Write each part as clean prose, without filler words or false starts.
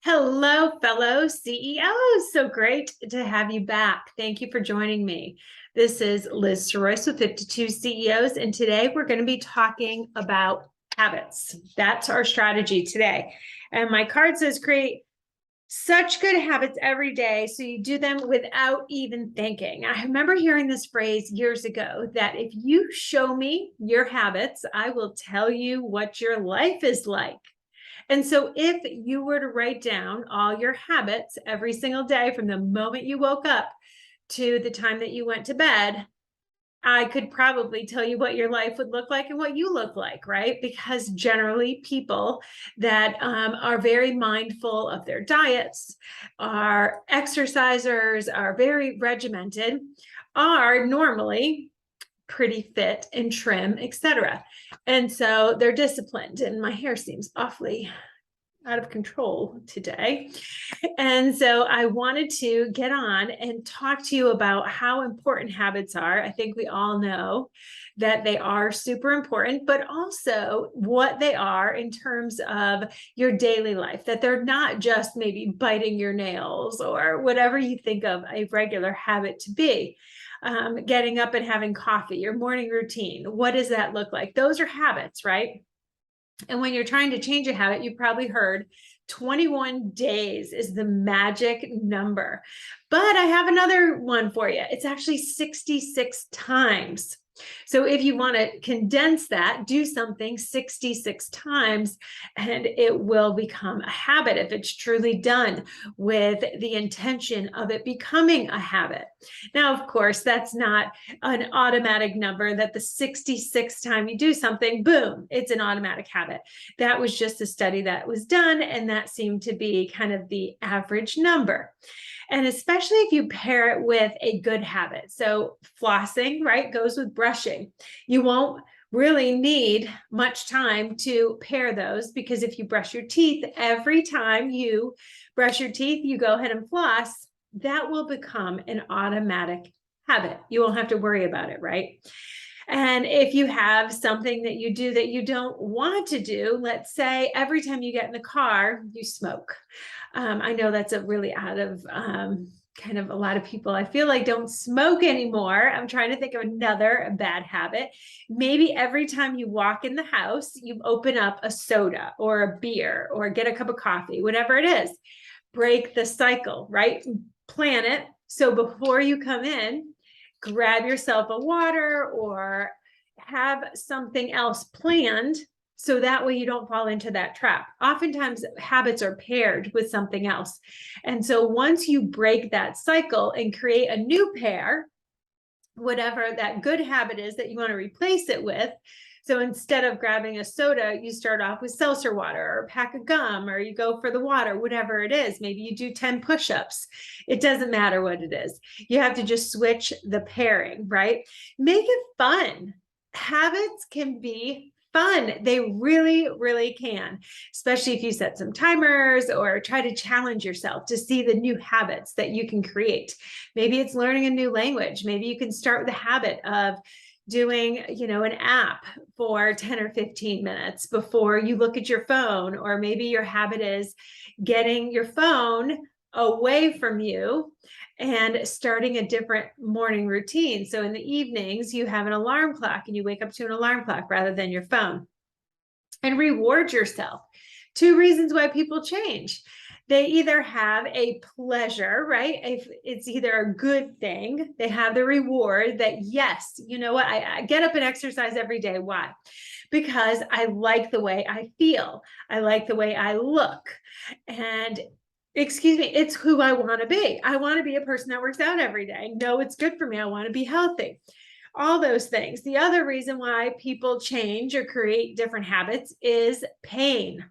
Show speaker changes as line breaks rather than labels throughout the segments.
Hello, fellow CEOs. So great to have you back. Thank you for joining me. This is Liz Sorois with 52 CEOs, and today we're going to be talking about habits. That's our strategy today. And my card says create such good habits every day so you do them without even thinking. I remember hearing this phrase years ago that if you show me your habits, I will tell you what your life is like. And so if you were to write down all your habits every single day from the moment you woke up to the time that you went to bed, I could probably tell you what your life would look like and what you look like, right? Because generally people that are very mindful of their diets, are exercisers, are very regimented, are normally pretty fit and trim, etc. And so they're disciplined. And my hair seems awfully out of control today. And so I wanted to get on and talk to you about how important habits are. I think we all know that they are super important, but also what they are in terms of your daily life, that they're not just maybe biting your nails or whatever you think of a regular habit to be. Getting up and having coffee, your morning routine. What does that look like? Those are habits, right? And when you're trying to change a habit, you probably heard 21 days is the magic number. But I have another one for you. It's actually 66 times. So if you want to condense that, do something 66 times and it will become a habit if it's truly done with the intention of it becoming a habit. Now, of course, that's not an automatic number that the 66th time you do something, boom, it's an automatic habit. That was just a study that was done, and that seemed to be kind of the average number. And especially if you pair it with a good habit. So flossing, right, goes with brushing. You won't really need much time to pair those, because if you brush your teeth every time you brush your teeth, you go ahead and floss, that will become an automatic habit. You won't have to worry about it, right? And if you have something that you do that you don't want to do, let's say every time you get in the car, you smoke. I know that's a really out of kind of a lot of people I feel like don't smoke anymore. I'm trying to think of another bad habit. Maybe every time you walk in the house, you open up a soda or a beer or get a cup of coffee, whatever it is. Break the cycle, right? Plan it. So before you come in, grab yourself a water or have something else planned, so that way you don't fall into that trap. Oftentimes habits are paired with something else. And so once you break that cycle and create a new pair, whatever that good habit is that you want to replace it with. So instead of grabbing a soda, you start off with seltzer water or a pack of gum, or you go for the water, whatever it is. Maybe you do 10 push-ups. It doesn't matter what it is. You have to just switch the pairing, right? Make it fun. Habits can be fun. They really, really can, especially if you set some timers or try to challenge yourself to see the new habits that you can create. Maybe it's learning a new language. Maybe you can start with the habit of doing, an app for 10 or 15 minutes before you look at your phone. Or maybe your habit is getting your phone away from you and starting a different morning routine. So in the evenings, you have an alarm clock and you wake up to an alarm clock rather than your phone. And reward yourself. 2 reasons why people change. They either have a pleasure, right? If it's either a good thing, they have the reward that, yes, you know what? I get up and exercise every day. Why? Because I like the way I feel. I like the way I look. And it's who I want to be. I want to be a person that works out every day. I know it's good for me. I want to be healthy. All those things. The other reason why people change or create different habits is pain.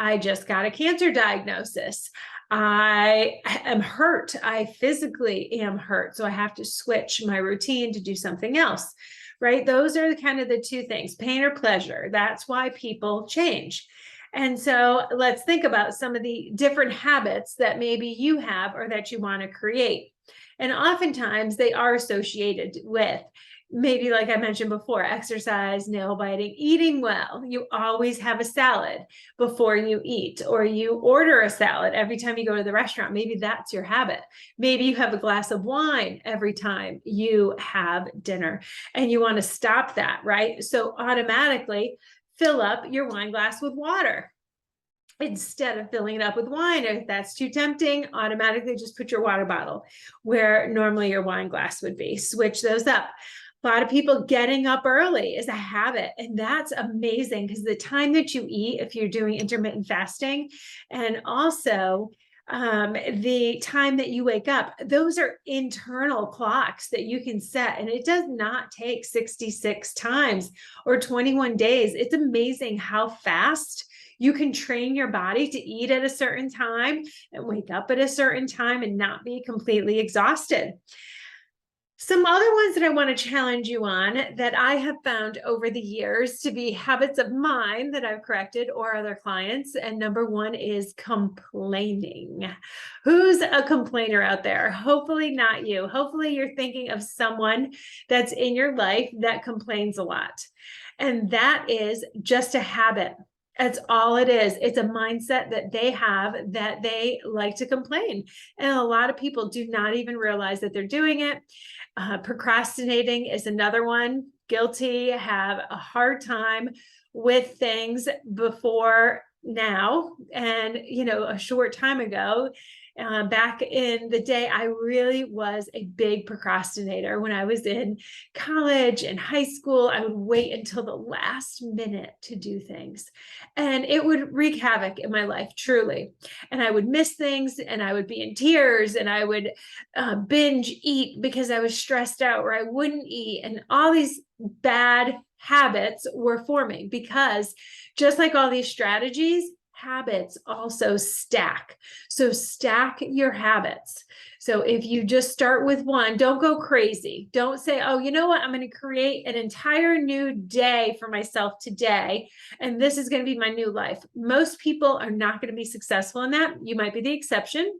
I just got a cancer diagnosis. I am hurt. I physically am hurt. So I have to switch my routine to do something else, right? Those are kind of the 2 things, pain or pleasure. That's why people change. And so let's think about some of the different habits that maybe you have or that you want to create. And oftentimes they are associated with Maybe, like I mentioned before, exercise, nail biting, eating well. You always have a salad before you eat, or you order a salad every time you go to the restaurant. Maybe that's your habit. Maybe you have a glass of wine every time you have dinner, and you want to stop that, right? So automatically fill up your wine glass with water instead of filling it up with wine. If that's too tempting, automatically just put your water bottle where normally your wine glass would be. Switch those up. A lot of people getting up early is a habit, and that's amazing because the time that you eat, if you're doing intermittent fasting, and also the time that you wake up, those are internal clocks that you can set, and it does not take 66 times or 21 days. It's amazing how fast you can train your body to eat at a certain time and wake up at a certain time and not be completely exhausted. Some other ones that I want to challenge you on that I have found over the years to be habits of mine that I've corrected or other clients. And number one is complaining. Who's a complainer out there? Hopefully not you. Hopefully you're thinking of someone that's in your life that complains a lot. And that is just a habit. That's all it is. It's a mindset that they have, that they like to complain. And a lot of people do not even realize that they're doing it. Procrastinating is another one. Guilty, have a hard time with things before now. And, a short time ago, back in the day, I really was a big procrastinator. When I was in college and high school, I would wait until the last minute to do things. And it would wreak havoc in my life, truly. And I would miss things, and I would be in tears, and I would binge eat because I was stressed out, or I wouldn't eat. And all these bad habits were forming because, just like all these strategies, habits also stack. So stack your habits. So if you just start with one, don't go crazy. Don't say, oh, you know what? I'm going to create an entire new day for myself today, and this is going to be my new life. Most people are not going to be successful in that. You might be the exception,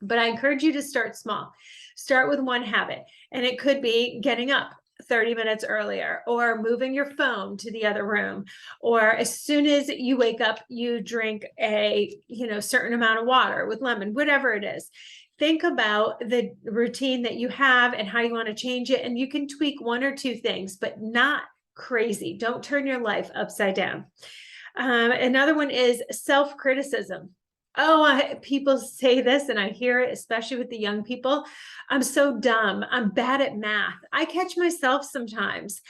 but I encourage you to start small. Start with one habit, and it could be getting up 30 minutes earlier, or moving your phone to the other room, or as soon as you wake up, you drink a certain amount of water with lemon, whatever it is. Think about the routine that you have and how you want to change it, and you can tweak one or two things, but not crazy. Don't turn your life upside down. Another one is self-criticism. People say this, and I hear it, especially with the young people. I'm so dumb. I'm bad at math. I catch myself sometimes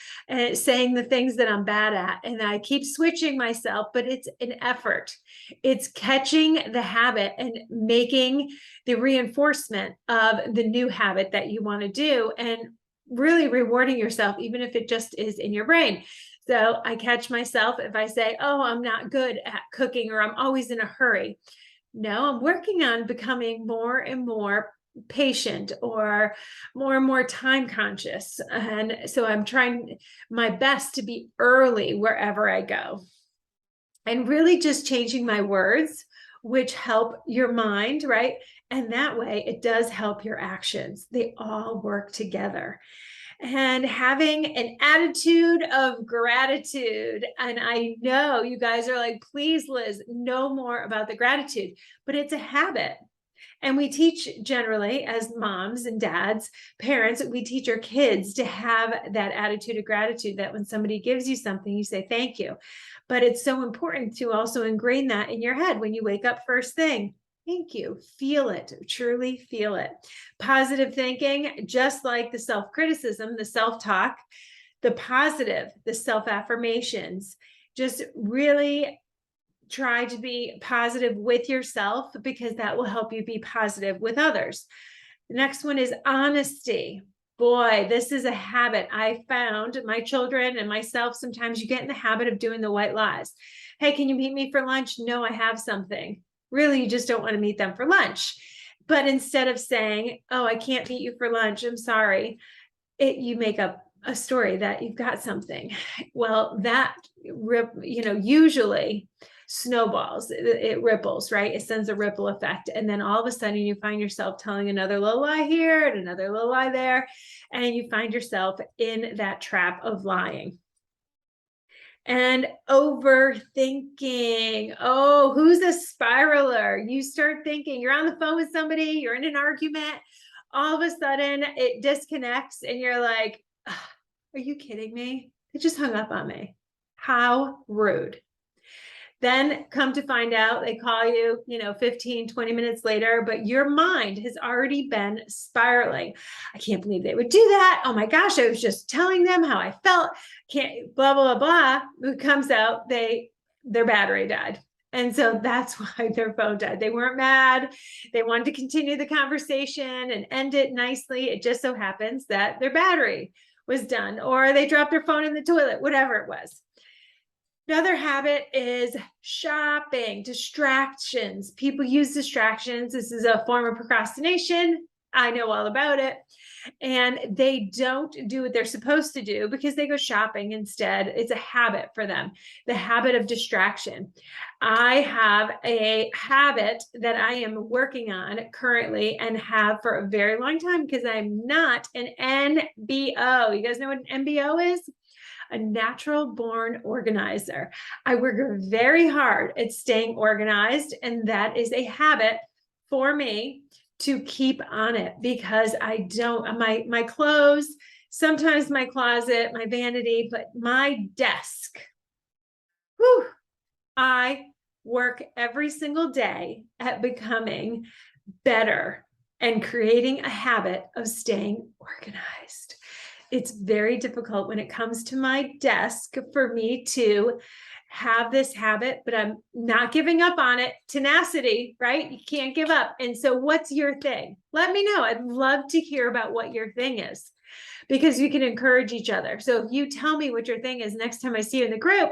saying the things that I'm bad at, and I keep switching myself, but it's an effort. It's catching the habit and making the reinforcement of the new habit that you want to do, and really rewarding yourself, even if it just is in your brain. So I catch myself if I say, oh, I'm not good at cooking, or I'm always in a hurry. No, I'm working on becoming more and more patient, or more and more time conscious. And so I'm trying my best to be early wherever I go, and really just changing my words, which help your mind, right? And that way it does help your actions. They all work together. And having an attitude of gratitude. And I know you guys are like, please, Liz, know more about the gratitude, but it's a habit. And we teach, generally, as moms and dads, parents, we teach our kids to have that attitude of gratitude, that when somebody gives you something, you say thank you. But it's so important to also ingrain that in your head when you wake up first thing. Thank you. Feel it. Truly feel it. Positive thinking, just like the self-criticism, the self-talk, the positive, the self-affirmations, just really try to be positive with yourself, because that will help you be positive with others. The next one is honesty. Boy, this is a habit. I found my children and myself, sometimes you get in the habit of doing the white lies. Hey, can you meet me for lunch? No, I have something. Really, you just don't want to meet them for lunch. But instead of saying, oh, I can't meet you for lunch, I'm sorry, you make up a story that you've got something. Well, that, usually snowballs. It ripples, right? It sends a ripple effect. And then all of a sudden you find yourself telling another little lie here and another little lie there. And you find yourself in that trap of lying. And overthinking. Oh, who's a spiraler? You start thinking, you're on the phone with somebody, you're in an argument, all of a sudden it disconnects and you're like, are you kidding me? It just hung up on me. How rude. Then come to find out, they call you, 15, 20 minutes later, but your mind has already been spiraling. I can't believe they would do that. Oh my gosh, I was just telling them how I felt. Can't, blah, blah, blah. It comes out, their battery died. And so that's why their phone died. They weren't mad. They wanted to continue the conversation and end it nicely. It just so happens that their battery was done, or they dropped their phone in the toilet, whatever it was. Another habit is shopping, distractions. People use distractions. This is a form of procrastination. I know all about it. And they don't do what they're supposed to do because they go shopping instead. It's a habit for them, the habit of distraction. I have a habit that I am working on currently and have for a very long time because I'm not an NBO. You guys know what an MBO is? A natural born organizer. I work very hard at staying organized, and that is a habit for me to keep on it because I don't, my clothes, sometimes my closet, my vanity, but my desk, whew, I work every single day at becoming better and creating a habit of staying organized. It's very difficult when it comes to my desk for me to have this habit, but I'm not giving up on it. Tenacity, right? You can't give up. And so what's your thing? Let me know. I'd love to hear about what your thing is because we can encourage each other. So if you tell me what your thing is next time I see you in the group,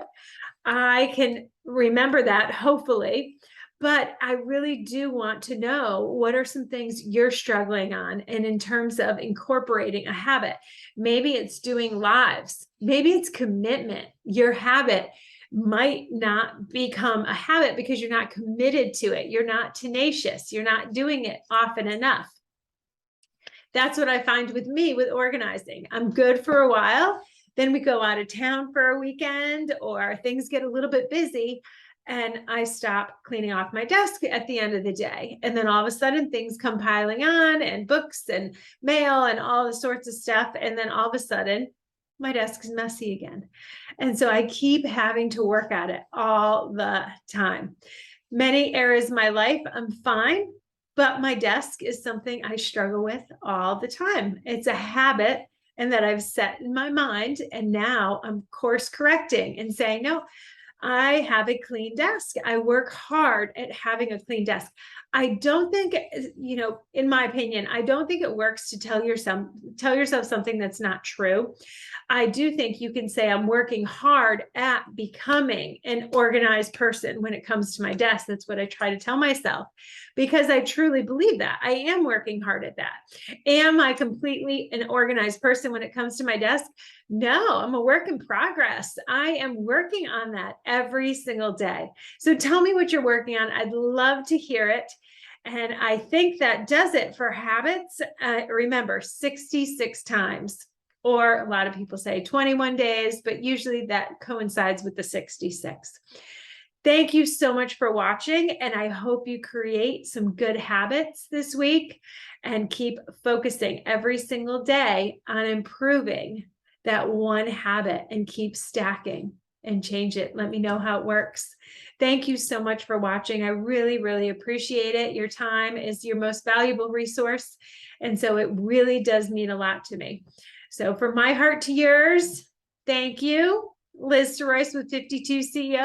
I can remember that, hopefully. But I really do want to know what are some things you're struggling on. And in terms of incorporating a habit, maybe it's doing lives, maybe it's commitment. Your habit might not become a habit because you're not committed to it. You're not tenacious. You're not doing it often enough. That's what I find with me with organizing. I'm good for a while. Then we go out of town for a weekend or things get a little bit busy. And I stop cleaning off my desk at the end of the day. And then all of a sudden things come piling on and books and mail and all the sorts of stuff. And then all of a sudden my desk is messy again. And so I keep having to work at it all the time. Many areas of my life, I'm fine, but my desk is something I struggle with all the time. It's a habit and that I've set in my mind. And now I'm course correcting and saying, no, I have a clean desk. I work hard at having a clean desk. I don't think, in my opinion, I don't think it works to tell yourself something that's not true. I do think you can say I'm working hard at becoming an organized person when it comes to my desk. That's what I try to tell myself because I truly believe that. I am working hard at that. Am I completely an organized person when it comes to my desk? No, I'm a work in progress. I am working on that every single day. So tell me what you're working on. I'd love to hear it. And I think that does it for habits. Remember, 66 times, or a lot of people say 21 days, but usually that coincides with the 66. Thank you so much for watching, and I hope you create some good habits this week and keep focusing every single day on improving that one habit and keep stacking and change it. Let me know how it works. Thank you so much for watching. I really, really appreciate it. Your time is your most valuable resource. And so it really does mean a lot to me. So from my heart to yours, thank you. Liz Royce with 52 CEOs.